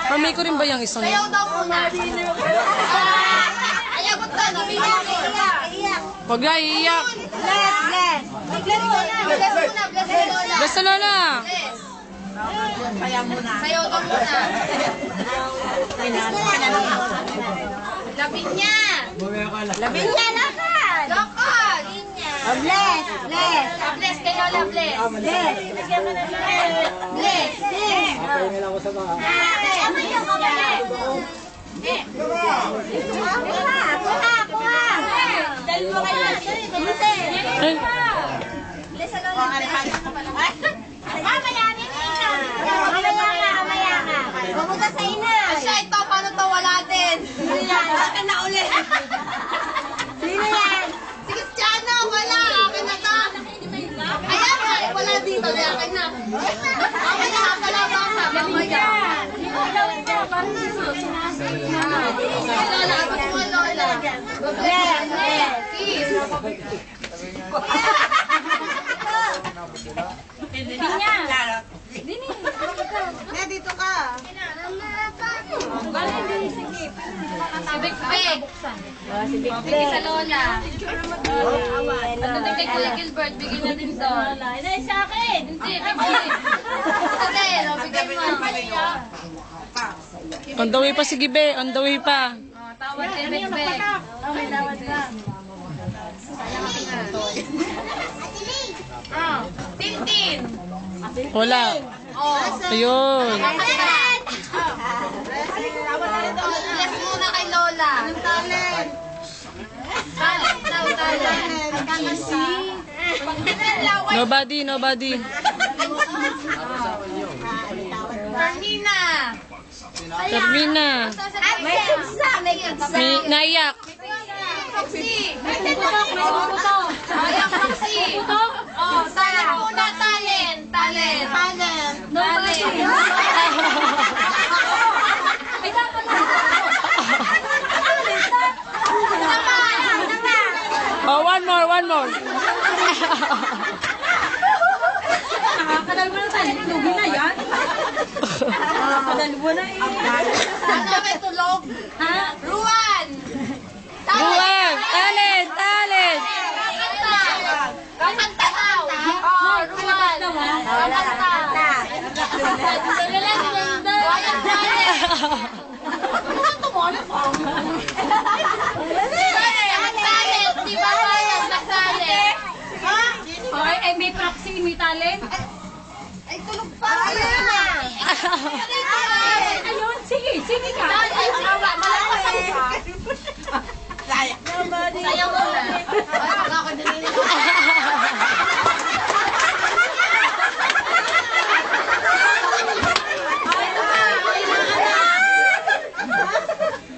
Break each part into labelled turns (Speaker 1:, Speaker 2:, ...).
Speaker 1: Mami ko rin ba yung isang?
Speaker 2: Sayaw daw muna. Ayaw ko to.
Speaker 1: Huwag na, iiyak.
Speaker 2: Bless muna.
Speaker 1: Bless na Lola.
Speaker 2: Sayaw daw muna. Labing niya. Labing niya, lakad. Lakad. Bless. Bless kay Lola, bless. Bless. Bless. Kuha. Dali mo kayo. Bless sa Lola. Mamaya ka. Pumunta sa ina. Asya, ito, paano ito? Wala din. Sino yan? Akin na ulit. Sino yan? Si Cristiano, wala. Akin na ito. Ayan nga, wala dito. Akin na. Mamaya, kalabasa. Mamaya. Lola, ako mo, Lola. Kiss. Dito ka. Si Big Big. Si Big Big sa Lola. Pagdating kay Kuya Gilbert, bigyan na din doon. Hindi, sa akin. Hindi, Big Big. Bigyan mo.
Speaker 1: On the way pa si Gibe. On the way pa.
Speaker 2: Tawad kay Big Big. Tawad ka. Tintin.
Speaker 1: Wala. Ayun.
Speaker 2: Bless muna kay Lola. Anong talent?
Speaker 1: Nobody. Carmina.
Speaker 2: May kutsa.
Speaker 1: Naiyak.
Speaker 2: Roxy. Ayan, Roxy. Talent muna, talent.
Speaker 1: Oh, one more.
Speaker 3: Nakakadalwa na tayo. Lugi na yan. Nakakadalwa na eh.
Speaker 2: Ano may tulog? Ha? Ruan.
Speaker 1: Ruan. Talent.
Speaker 2: Kakanta daw. Oh, Ruan. Kakanta. Walang talent. Ano tumulong ko? Talent. Di ba walang talent?
Speaker 3: Ay, may proxy, may talent.
Speaker 2: Ay, tulog pa. Ayun na.
Speaker 3: Ayun, sige ka.
Speaker 2: Sayaw mo na. Ay, ako din.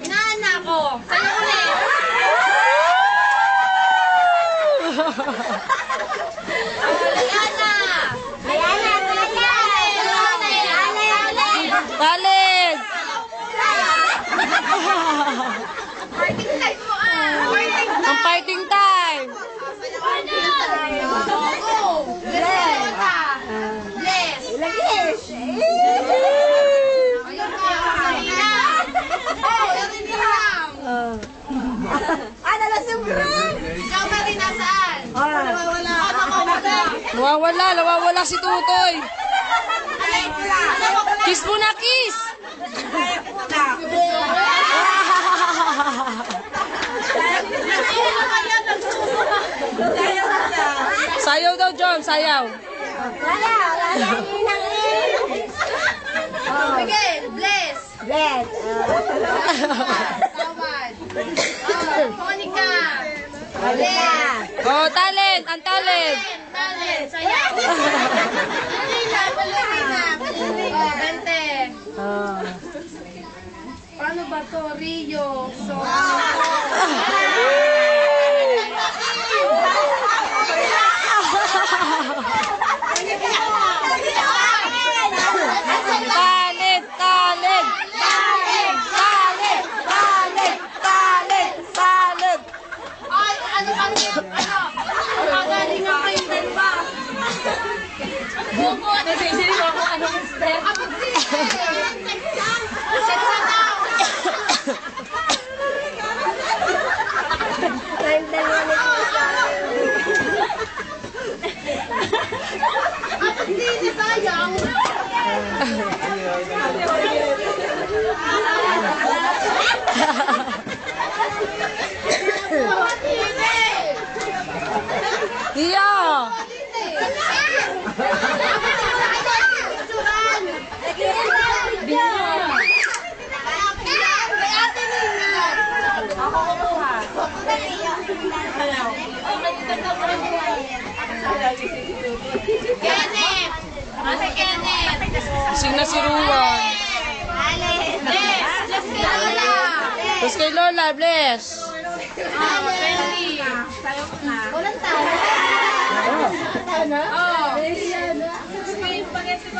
Speaker 2: Inaanak ko. Sayaw ulit.
Speaker 1: Talent.
Speaker 2: Fighting time mo
Speaker 1: Ang fighting time.
Speaker 2: Go! Bless! Bless! Ayun ka, Marina! Oh, Marina! Ikaw, Marina, saan?
Speaker 1: Nawawala si Tutoy. Kiss muna, kiss. Sayaw daw, John, sayaw.
Speaker 2: Miguel, bless! Tawad! Monica!
Speaker 1: Oh, talent, ang talent.
Speaker 2: Talent! Sayaw! Ballerina! Bente! Paano ba to? Rio! So,
Speaker 1: Talent.
Speaker 2: ay, ano? Magaling ang kayo
Speaker 3: Nasisili mo ako anong step.
Speaker 2: Hindi, sayang.
Speaker 1: Iya!
Speaker 2: Kenneth! Ate Kenneth!
Speaker 1: Sing na si Ruan.
Speaker 2: Bless! Bless kay Lola!
Speaker 1: Tapos kay Lola, bless.
Speaker 2: Walang tao.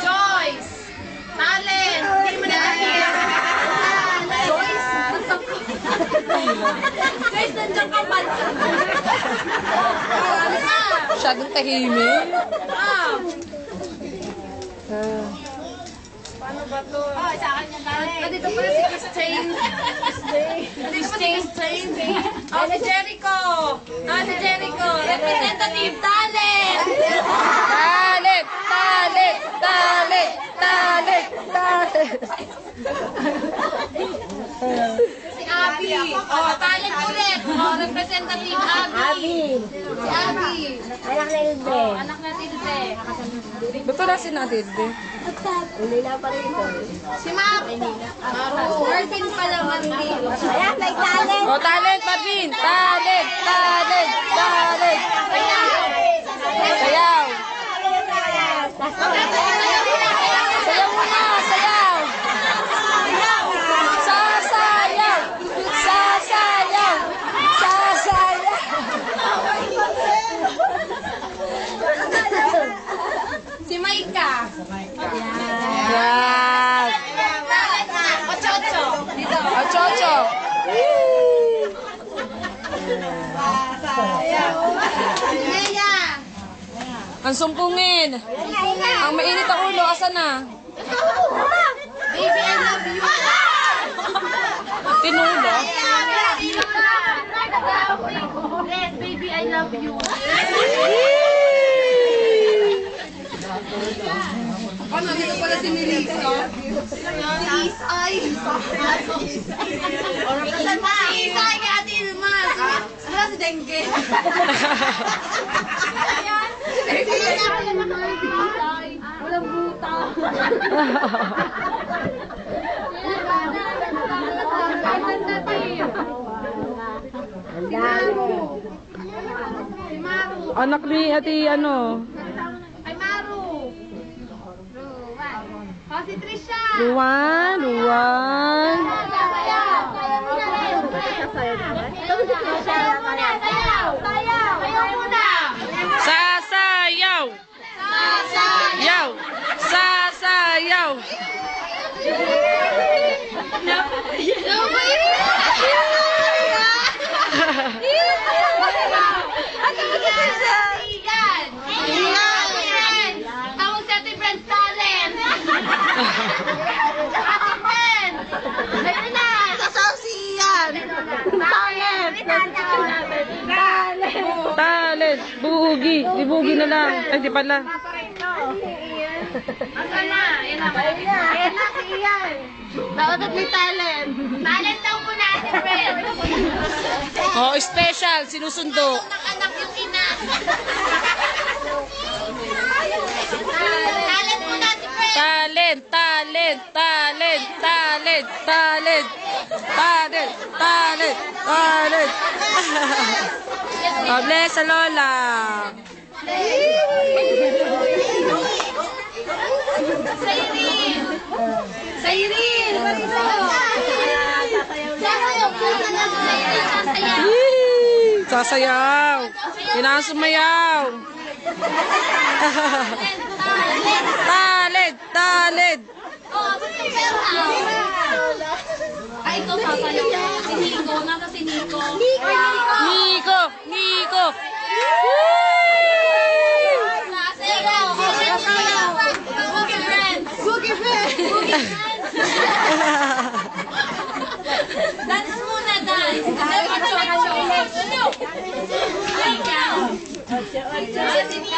Speaker 2: Joyce! Talent! Hindi mo na nakita. Joyce?
Speaker 3: Guys, nandiyan ka pa.
Speaker 1: Masyadong tahimik.
Speaker 2: Oh, sa akin yung talent.
Speaker 3: Dito pala si Christine. Christine. Oh, si Jericho. Si Jericho. Representative talent.
Speaker 1: Talent! Talent! Talent! Talent! Talent!
Speaker 3: Si Abby. Oh, talent ulit. Oh, representative Abby. Si Abby.
Speaker 4: Anak na yun, be.
Speaker 3: Anak na Tilde.
Speaker 1: Ba't wala si Natin, be?
Speaker 4: Hindi na pa rin ito.
Speaker 3: Si Marvin pala Marvin.
Speaker 4: Ayan, may talent.
Speaker 1: Oh, talent, Marvin! Talent! Talent! Talent! Sayaw! Sayaw muna! Sayaw! Sasayaw! Sasayaw! Sasayaw!
Speaker 3: Si Maika.
Speaker 1: Yan!
Speaker 3: Ocho. Dito.
Speaker 1: Oh, Chocho!
Speaker 3: Leia.
Speaker 1: Ang sumpungin! Ang mainit ang ulo, asan na?
Speaker 3: Baby, I love you.
Speaker 1: Tinulo?
Speaker 3: Yes, baby, I love you.
Speaker 2: Ano, dito pala si Melissa?
Speaker 3: Isay. Isay kay Ate Ilma. Wala si Dengue. Walang buta.
Speaker 1: Anak ni ati ano?
Speaker 3: Ay, Maru. Oh, si Trisha.
Speaker 1: Luwan, Luwan.
Speaker 3: Sayaw muna.
Speaker 1: Sasayaw! Yaw! Sasayaw!
Speaker 3: Tawag si Ate Brent talent. Ate Brent. Ayun na.
Speaker 2: Sasaw si Ian!
Speaker 3: Talent.
Speaker 1: Talent! Bugi! Di bugi na lang. Ay, di pala.
Speaker 3: Asan na? Ayan na. Ayan na si Ian. Dapat may talent. Talent daw muna Ate Brent.
Speaker 1: Oh, special. Sinusundo.
Speaker 3: Anak yung ina. Talent muna Ate Brent.
Speaker 1: Talent! Talent! Talent! Talent! Talent! Talent! Talent! Talent! God bless sa Lola.
Speaker 3: Sayrin. Sayrin.
Speaker 1: Yee! Sasayaw. Pinasumayaw. Talent! Talent!
Speaker 3: Ay, ito sasayaw. Si Nico. Nasa si Nico.
Speaker 1: Nico! Nico!
Speaker 3: Sasayaw. Dance muna, dance. Dance.